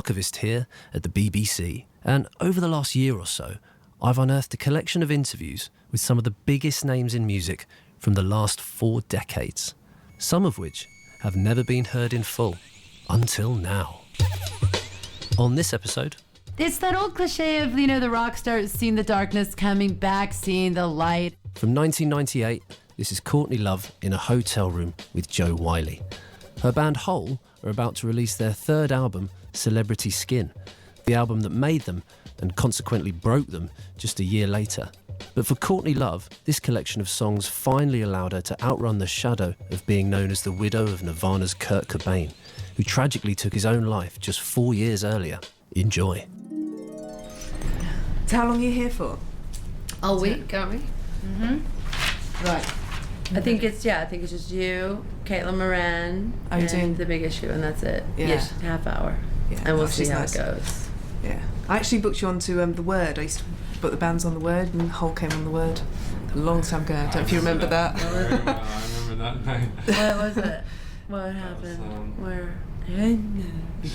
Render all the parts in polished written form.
archivist here at the BBC, and over the last year or so, I've unearthed a collection of interviews with some of the biggest names in music from the last 4 decades, some of which have never been heard in full until now. On this episode... It's that old cliche of, the rock stars seeing the darkness, coming back, seeing the light. From 1998, this is Courtney Love in a hotel room with Jo Whiley. Her band Hole are about to release their 3rd album, Celebrity Skin, the album that made them and consequently broke them just a year later. But for Courtney Love, this collection of songs finally allowed her to outrun the shadow of being known as the widow of Nirvana's Kurt Cobain, who tragically took his own life just 4 years earlier. Enjoy. So how long are you here for? A week, aren't we? Mm-hmm. Right. I think it's just you, Caitlin Moran, and doing The Big Issue, and that's it. Yeah. Half hour. Yeah, and we'll see how nice. it goes. Yeah. I actually booked you onto The Word. I used to book the bands on The Word, and Hole came on The Word a long time ago. I don't know if you remember that. I remember that night. What was it? What happened? Where?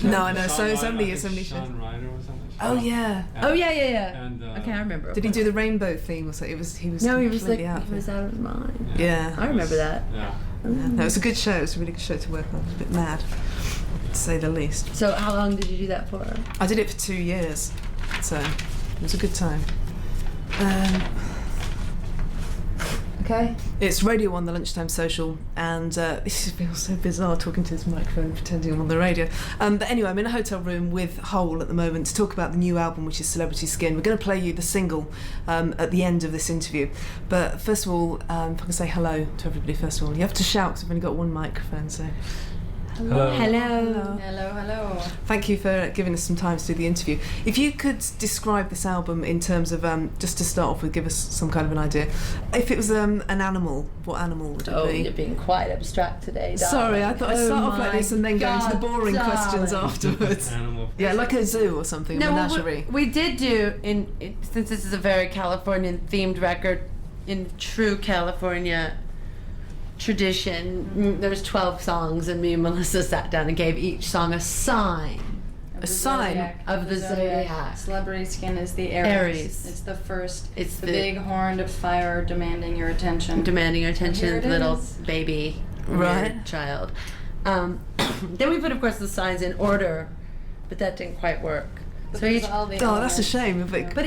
No, I know. So many. Sean Ryder was on the show. Oh yeah. And, Okay, I remember. Did he do the rainbow theme or something? He was No, he was completely out. he was out of his mind. Yeah. I remember that. Yeah. No, it was a good show. It was a really good show to work on. It was a bit mad, to say the least. So how long did you do that for? I did it for 2 years, so it was a good time. Okay. It's Radio 1, the Lunchtime Social, and this feels so bizarre talking to this microphone and pretending I'm on the radio. But anyway, I'm in a hotel room with Hole at the moment to talk about the new album, which is Celebrity Skin. We're going to play you the single at the end of this interview. But first of all, if I can say hello to everybody first of all. You have to shout because I've only got one microphone, so... Hello. Hello. Thank you for giving us some time to do the interview. If you could describe this album in terms of, just to start off with, give us some kind of an idea. If it was an animal, what animal would it be? You're being quite abstract today, darling. Sorry, I thought I'd start off like this and then go into the boring questions afterwards. Animal. Yeah, like a zoo or something, a menagerie. We did do, since this is a very Californian-themed record, in true California tradition, there's 12 songs, and me and Melissa sat down and gave each song a sign. A sign of the zodiac. Celebrity Skin is the Aries. It's the first. It's the big horn of fire demanding your attention. Demanding your attention, little baby, right? Child. Then we put, of course, the signs in order, but that didn't quite work. So each, that's a shame. But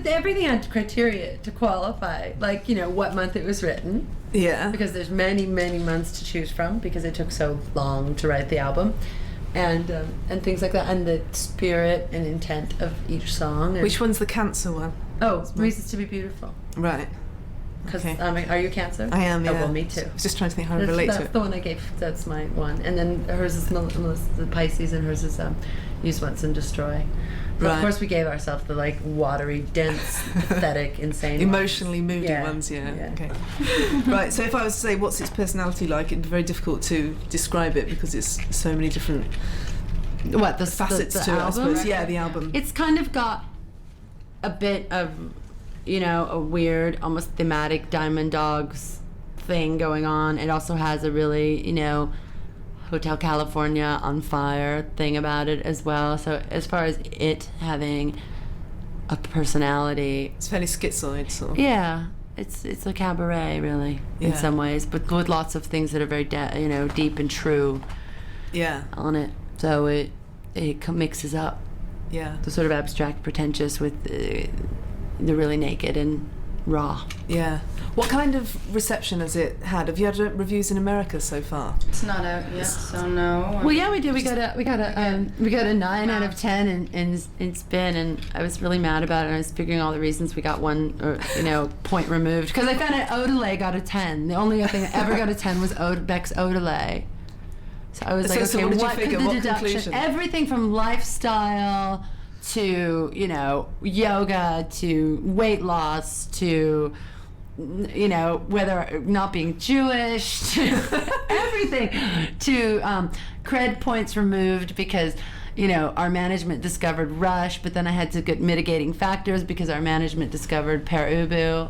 everything had criteria to qualify, like what month it was written. Yeah. Because there's many months to choose from because it took so long to write the album, and things like that, and the spirit and intent of each song. Which one's the Cancer one? Oh, Reasons to Be Beautiful. Right. Because okay. Are you Cancer? I am. Yeah. Oh, well, me too. I was just trying to think how to relate to it. That's the one I gave. That's my one, and then hers is the Pisces, and hers is Use Once and Destroy. So right. Of course, we gave ourselves the watery, dense, pathetic, insane, emotionally moody yeah. ones. Yeah. Okay. Right. So if I was to say what's its personality like, it'd be very difficult to describe it because it's so many different facets to it. I suppose. Yeah, the album. It's kind of got a bit of a weird, almost thematic Diamond Dogs thing going on. It also has a really Hotel California on Fire thing about it as well. So as far as it having a personality, it's fairly schizoid sort of. Yeah, it's a cabaret really in some ways, but with lots of things that are very deep and true. Yeah. On it, so it mixes up. Yeah. The sort of abstract, pretentious with the really naked and raw. Yeah. What kind of reception has it had? Have you had reviews in America so far? It's not out yet, so no. Well, yeah, we did. We got a 9 out of 10 in Spin, and I was really mad about it. And I was figuring all the reasons we got one point removed because I found out Odelay got a 10. The only thing that ever got a 10 was Beck's Odelay. So I was like, so okay, what could the deduction? Conclusion? Everything from lifestyle to yoga to weight loss to whether not being Jewish, to everything, to cred points removed because our management discovered Rush, but then I had to get mitigating factors because our management discovered Per Ubu.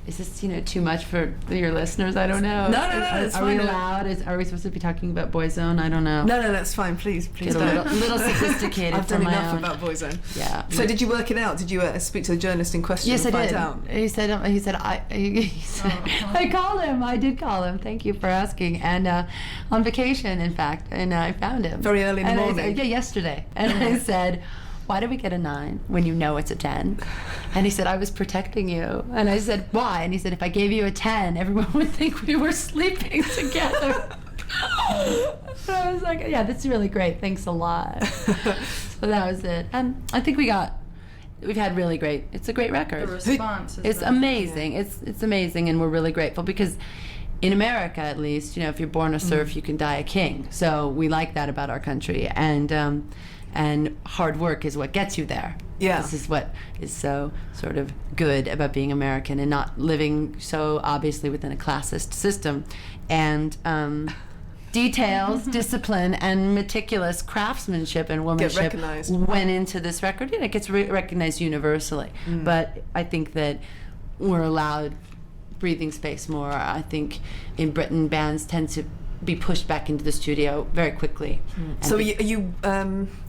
is this too much for your listeners? I don't know. No, it's are fine. we allowed? Are we supposed to be talking about Boyzone? I don't know. No, that's fine. Please Get a don't. little sophisticated. I've done for my enough own. about Boyzone. Yeah. So did you work it out? Did you speak to the journalist in question? Yes, and I find did. out? He said I called him. I did call him. Thank you for asking. And on vacation, in fact, and I found him Very early in the morning. yesterday. And I said, why did we get a 9 when you know it's a 10? And he said, I was protecting you. And I said, why? And he said, if I gave you a 10, everyone would think we were sleeping together. So I was like, yeah, that's really great. Thanks a lot. So that was it. And I think we've had really great, it's a great record. The response is It's amazing. It's amazing, and we're really grateful because in America, at least, if you're born a serf, you can die a king. So we like that about our country, and hard work is what gets you there. Yeah. This is what is so sort of good about being American and not living so obviously within a classist system. And details, discipline, and meticulous craftsmanship and womanship recognized. went into this record. It gets recognized universally. But I think that we're allowed breathing space more. I think in Britain, bands tend to be pushed back into the studio very quickly. So are you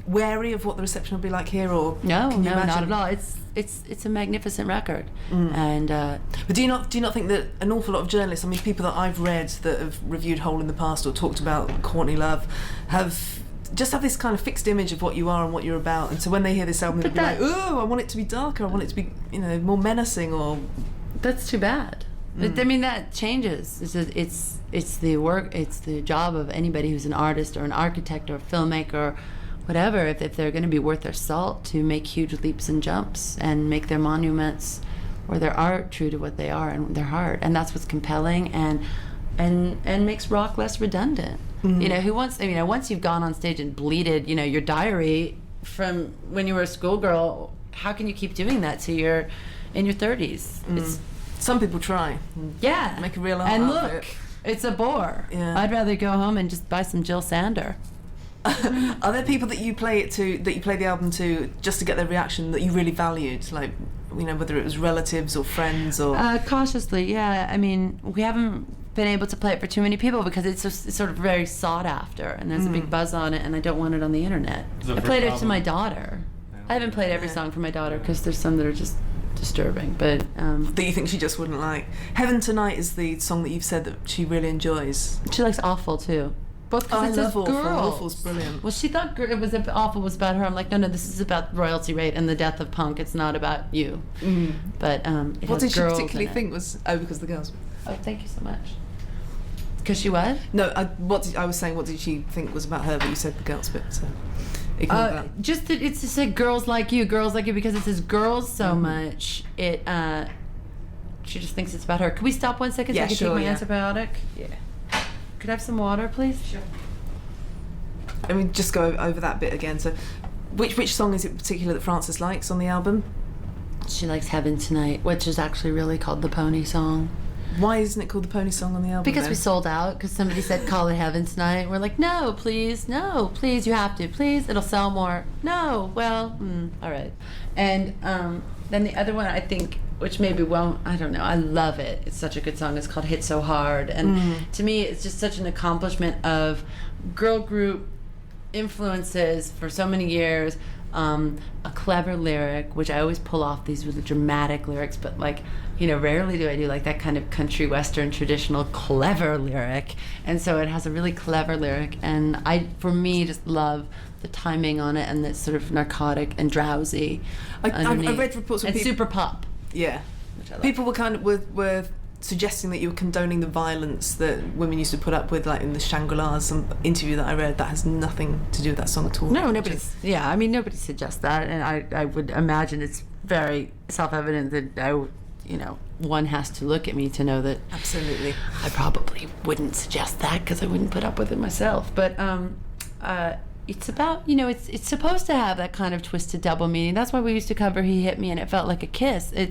wary of what the reception will be like here, or No, can you not imagine? at all. It's a magnificent record, and But do you not think that an awful lot of journalists, I mean, people that I've read that have reviewed Hole in the past or talked about Courtney Love, have this kind of fixed image of what you are and what you're about, and so when they hear this album, they'll be like, "Oh, I want it to be darker. I want it to be, more menacing." Or that's too bad. I mean, that changes. It's the work. It's the job of anybody who's an artist or an architect or a filmmaker or whatever. If they're going to be worth their salt, to make huge leaps and jumps and make their monuments or their art true to what they are and their heart, and that's what's compelling and makes rock less redundant. Who wants? Once you've gone on stage and bleated, your diary from when you were a schoolgirl, how can you keep doing that till you're in your 30s? some people try. Yeah. Make a real art and out of look, it. it's a bore. Yeah. I'd rather go home and just buy some Jill Sander. Are there people that you play the album to just to get their reaction that you really valued, like whether it was relatives or friends or? Cautiously, yeah. I mean, we haven't been able to play it for too many people because it's sort of very sought after, and there's a big buzz on it, and I don't want it on the internet. I played it to my daughter. I haven't played every song for my daughter because there's some that are just disturbing, but that you think she just wouldn't like. Heaven Tonight is the song that you've said that she really enjoys. she likes Awful too. Both because I it says love Awful. girls. Awful's brilliant. Well, she thought it was Awful was about her. I'm like, no, this is about royalty rate and the death of punk. It's not about you. But it What has did she girls particularly in it. think was? Oh, because the girls. Oh, thank you so much. Because she what? No, I was saying, what did she think was about her? But you said the girls bit, so. Ignore that. Just that it's to say girls like you, because it says girls so much. It she just thinks it's about her. Could we stop 1 second so Yeah, I can sure, take my yeah. antibiotic? Yeah. Could I have some water, please? Sure. I mean, just go over that bit again. So, which song is it particular that Frances likes on the album? She likes Heaven Tonight, which is actually really called the Pony Song. Why isn't it called the Pony Song on the album? Because then? we sold out, because somebody said call it Heaven Tonight. We're like, no, please, you have to, please, it'll sell more. No, well, all right. And then the other one, I think, which maybe won't, I don't know, I love it. It's such a good song. It's called Hit So Hard. And to me, it's just such an accomplishment of girl group influences for so many years. A clever lyric, which I always pull off these really dramatic lyrics, but rarely do I do like that kind of country western traditional clever lyric. And so it has a really clever lyric, and I, for me, just love the timing on it, and it's sort of narcotic and drowsy. I read reports of and people. super pop. Yeah, Which I love. people were suggesting that you were condoning the violence that women used to put up with, like in the Shangri-La's, some interview that I read that has nothing to do with that song at all. No, nobody suggests that, and I would imagine it's very self-evident that one has to look at me to know that Absolutely. I probably wouldn't suggest that because I wouldn't put up with it myself. But it's about, it's supposed to have that kind of twisted double meaning. That's why we used to cover He Hit Me and it felt like a kiss. But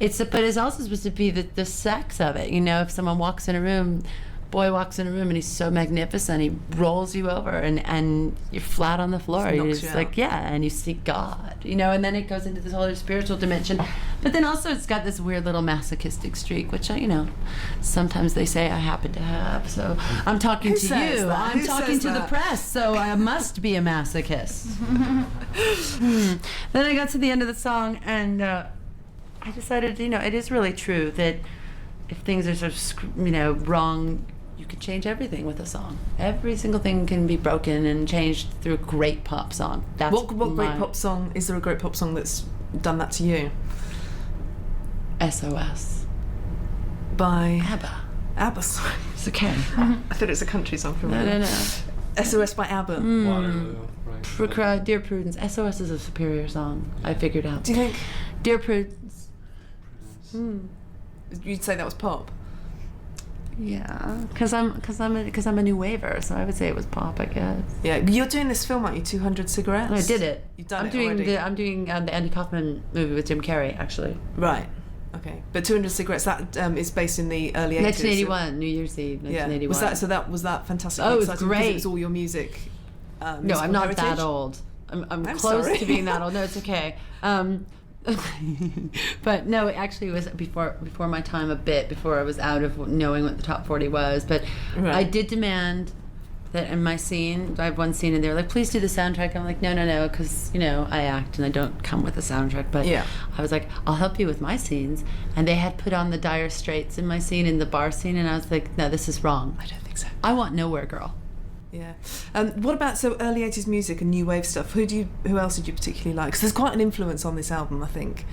it's also supposed to be the sex of it. If someone walks in a room, boy walks in a room and he's so magnificent, he rolls you over and you're flat on the floor. Just You're knocks just you like, out. yeah, and you see God, and then it goes into this whole other spiritual dimension But then also it's got this weird little masochistic streak, which sometimes they say I happen to have. So I'm talking to you. That? I'm talking to the press, so I must be a masochist. Then I got to the end of the song, and I decided, it is really true that if things are sort of, wrong, you can change everything with a song. Every single thing can be broken and changed through a great pop song. That's what great pop song? Is there a great pop song that's done that to you? SOS. By ABBA. ABBA, sorry. It's okay. I thought it was a country song from No. SOS by ABBA. Waterloo, right. Dear Prudence. SOS is a superior song. I figured out. Do you think? Dear Prudence. You'd say that was pop? Yeah, because I'm a new waver, so I would say it was pop, I guess. Yeah, you're doing this film, aren't you? 200 Cigarettes. I did it. You've done I'm it doing already. I'm doing the Andy Kaufman movie with Jim Carrey, actually. Right. Okay, but 200 Cigarettes, that is based in the early 80s. 1981, New Year's Eve, 1981. Yeah. Was that fantastic? Oh, it was exciting great. Because it was all your music. No, I'm not heritage? that old. I'm close sorry. to being that old. No, it's okay. But no, actually it was before my time a bit, before I was out of knowing what the top 40 was. But Right. I did demand that in my scene, I have one scene and they were like, please do the soundtrack. I'm like, no, because, I act and I don't come with a soundtrack. But Yeah. I was like, I'll help you with my scenes. And they had put on the Dire Straits in my scene, in the bar scene, and I was like, no, this is wrong. I don't think so. I want Nowhere Girl. Yeah. What about early 80s music and new wave stuff? Who else did you particularly like? Because there's quite an influence on this album, I think.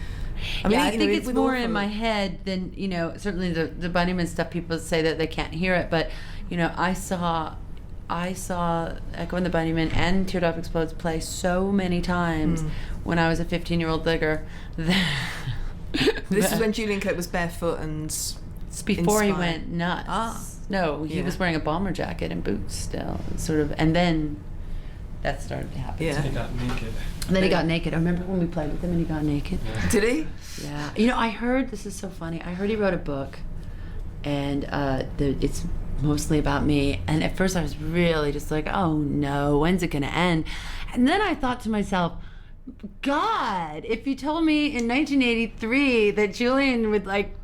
I think it's more in my head than, certainly the Bunnymen stuff, people say that they can't hear it, but, I saw Echo and the Bunnymen and Teardrop Explodes play so many times when I was a 15-year-old digger. This is when Julian Cope was barefoot and It's before he inspired. went nuts. Ah. No, he Yeah. was wearing a bomber jacket and boots still, sort of, and then that started to happen. Yeah. He got naked. And then he got naked. I remember when we played with him and he got naked. Did he? Yeah. I heard, this is so funny, I heard he wrote a book, and it's mostly about me. And at first I was really just like, oh no, when's it gonna end? And then I thought to myself, God, if you told me in 1983 that Julian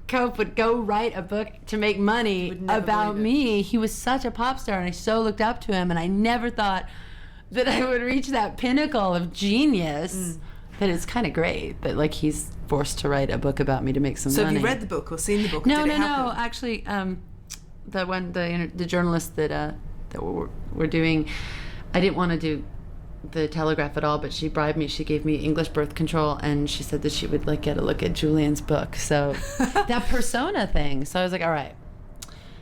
Cope would go write a book to make money Would never about believe me. He was such a pop star and I so looked up to him, and I never thought that I would reach that pinnacle of genius. That it's kind of great that he's forced to write a book about me to make some So money. have you read the book or seen the book? Or No. did it happen? Actually, the journalist that we're doing, I didn't want to do the Telegraph at all, but she bribed me. She gave me English birth control, and she said that she would get a look at Julian's book. So that persona thing. So I was like, all right,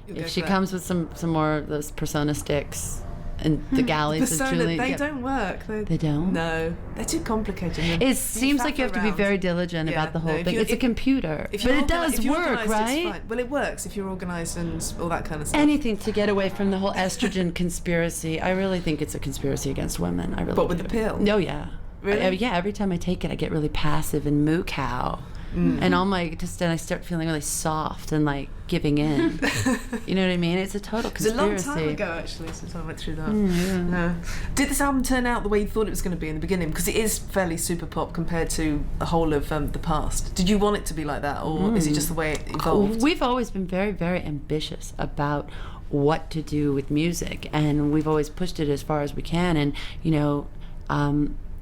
You'll go if she for that. comes with some more of those persona sticks and the galleys Persona, of Julian, they don't work. They don't? No, they're too complicated. It seems like you have to be very diligent about the whole thing. It's a computer, but it does work, right? Well, it works if you're organised and all that kind of stuff. Anything to get away from the whole estrogen conspiracy. I really think it's a conspiracy against women. I really. But with do. the pill? No, yeah. Really? Yeah. Every time I take it, I get really passive and moo cow, and I'm then I start feeling really soft and giving in. You know what I mean? It's a total It was a conspiracy. long time ago, actually, since I went through that. No. Did this album turn out the way you thought it was going to be in the beginning? Because it is fairly super pop compared to the whole of the past. Did you want it to be like that, or is it just the way it evolved? We've always been very, very ambitious about what to do with music, and we've always pushed it as far as we can. And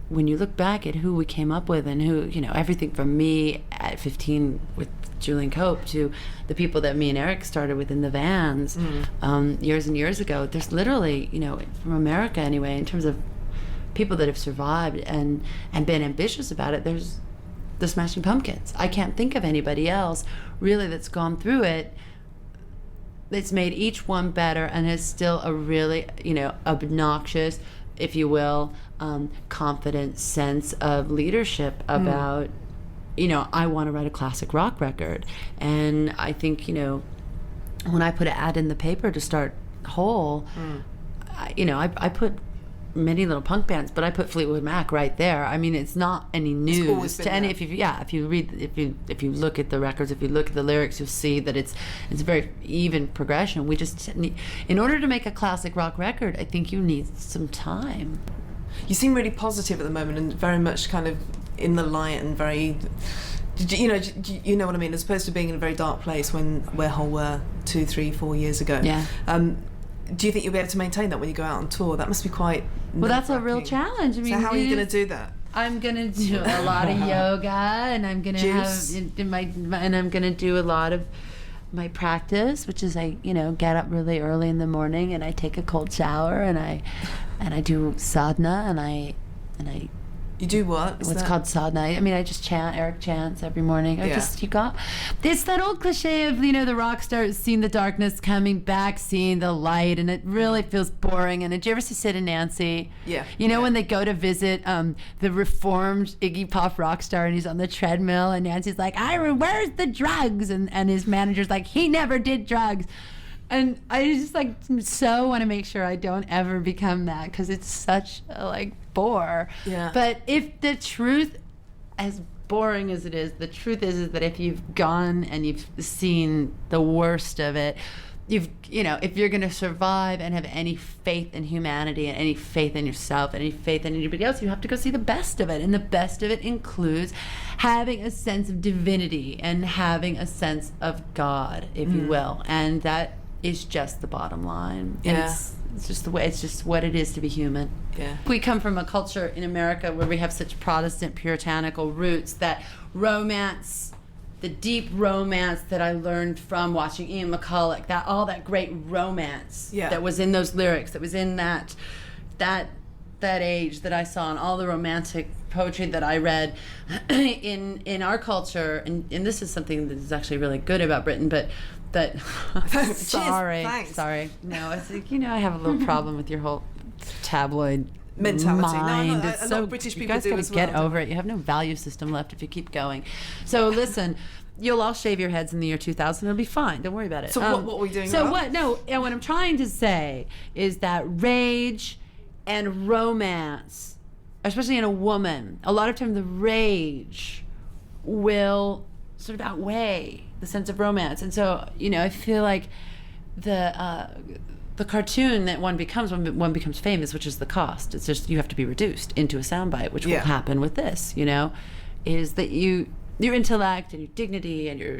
when you look back at who we came up with and who, everything from me at 15 with Julian Cope to the people that me and Eric started with in the Vans years and years ago, there's literally, from America anyway, in terms of people that have survived and been ambitious about it, there's the Smashing Pumpkins. I can't think of anybody else really that's gone through it. It's made each one better and is still a really, obnoxious, if you will, confident sense of leadership about, I want to write a classic rock record. And I think, when I put an ad in the paper to start Hole, I put many little punk bands, but I put Fleetwood Mac right there. I mean, it's not any news to any. If you look at the records, if you look at the lyrics, you'll see that it's a very even progression. We just need, in order to make a classic rock record, I think you need some time. You seem really positive at the moment and very much kind of in the light and very You know what I mean? As opposed to being in a very dark place where Hole were 2, 3, 4 years ago. Yeah. Do you think you'll be able to maintain that when you go out on tour? That must be quite. Well, that's a real challenge. I mean, so how are you going to do that? I'm gonna do a lot of yoga, and I'm gonna I'm gonna do a lot of my practice, which is I get up really early in the morning and I take a cold shower and I do sadhana and I. You do what? What's called sadhana? I mean, I just chant. Eric chants every morning. It's that old cliche of the rock star seeing the darkness, coming back, seeing the light, and it really feels boring. And did you ever see Sid and Nancy? Yeah. When they go to visit the reformed Iggy Pop rock star, and he's on the treadmill, and Nancy's like, "Where's the drugs?" And his manager's like, "He never did drugs." And I just so want to make sure I don't ever become that, because it's such a bore. Yeah. But if the truth, as boring as it is, the truth is that if you've gone and you've seen the worst of it, if you're going to survive and have any faith in humanity and any faith in yourself and any faith in anybody else, you have to go see the best of it. And the best of it includes having a sense of divinity and having a sense of God, if you will. And that is just the bottom line. Yeah. It's just what it is to be human. Yeah. We come from a culture in America where we have such Protestant puritanical roots that romance, the deep romance that I learned from watching Ian McCulloch, all that great romance that was in those lyrics, that was in that age that I saw, and all the romantic poetry that I read in our culture, and this is something that is actually really good about Britain, but sorry. No, it's I have a little problem with your whole tabloid mentality. mind. No, it's a so lot of British people you guys do gotta as well. get over it. You have no value system left if you keep going. So listen. You'll all shave your heads in the year 2000. It'll be fine. Don't worry about it. So what are we doing? So wrong? what? No. And what I'm trying to say is that rage and romance, especially in a woman, a lot of time the rage will sort of outweigh the sense of romance. And so I feel like the cartoon that one becomes when one becomes famous, which is the cost. It's just you have to be reduced into a soundbite, which will happen with this. Is that your intellect and your dignity and your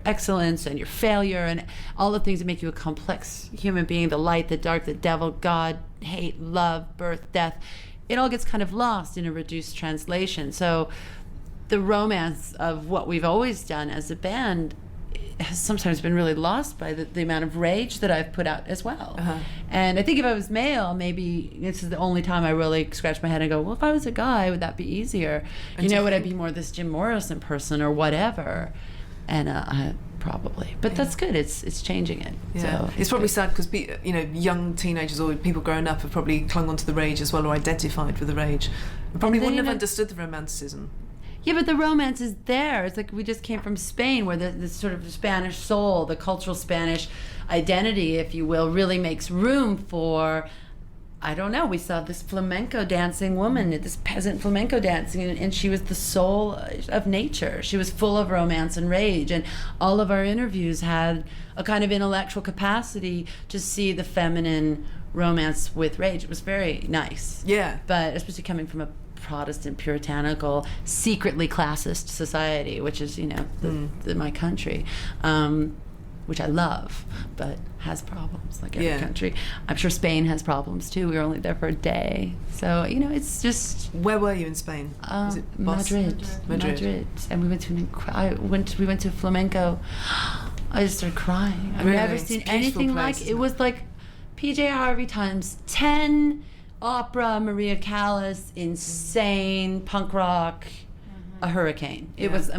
excellence and your failure and all the things that make you a complex human being, the light, the dark, the devil, God, hate, love, birth, death, it all gets kind of lost in a reduced translation. So the romance of what we've always done as a band has sometimes been really lost by the amount of rage that I've put out as well. Uh-huh. And I think if I was male, maybe this is the only time I really scratch my head and go, well, if I was a guy, would that be easier? Would I be more this Jim Morrison person or whatever? And I probably. But that's good. It's changing it. Yeah. So it's probably sad because young teenagers or people growing up have probably clung onto the rage as well, or identified with the rage. They probably wouldn't have understood the romanticism. Yeah, but the romance is there. It's like we just came from Spain, where the sort of Spanish soul, the cultural Spanish identity, if you will, really makes room for, I don't know, we saw this flamenco dancing woman, this peasant flamenco dancing, and she was the soul of nature. She was full of romance and rage, and all of our interviews had a kind of intellectual capacity to see the feminine romance with rage. It was very nice. Yeah. But especially coming from a Protestant, puritanical, secretly classist society, which is, my country, which I love, but has problems like every country. I'm sure Spain has problems too. We were only there for a day. So, it's just... Where were you in Spain? Was it Madrid. And we went to we went to flamenco. I just started crying. I've never seen anything like it. Was like PJ Harvey times 10, opera, Maria Callas, insane, punk rock, a hurricane. It was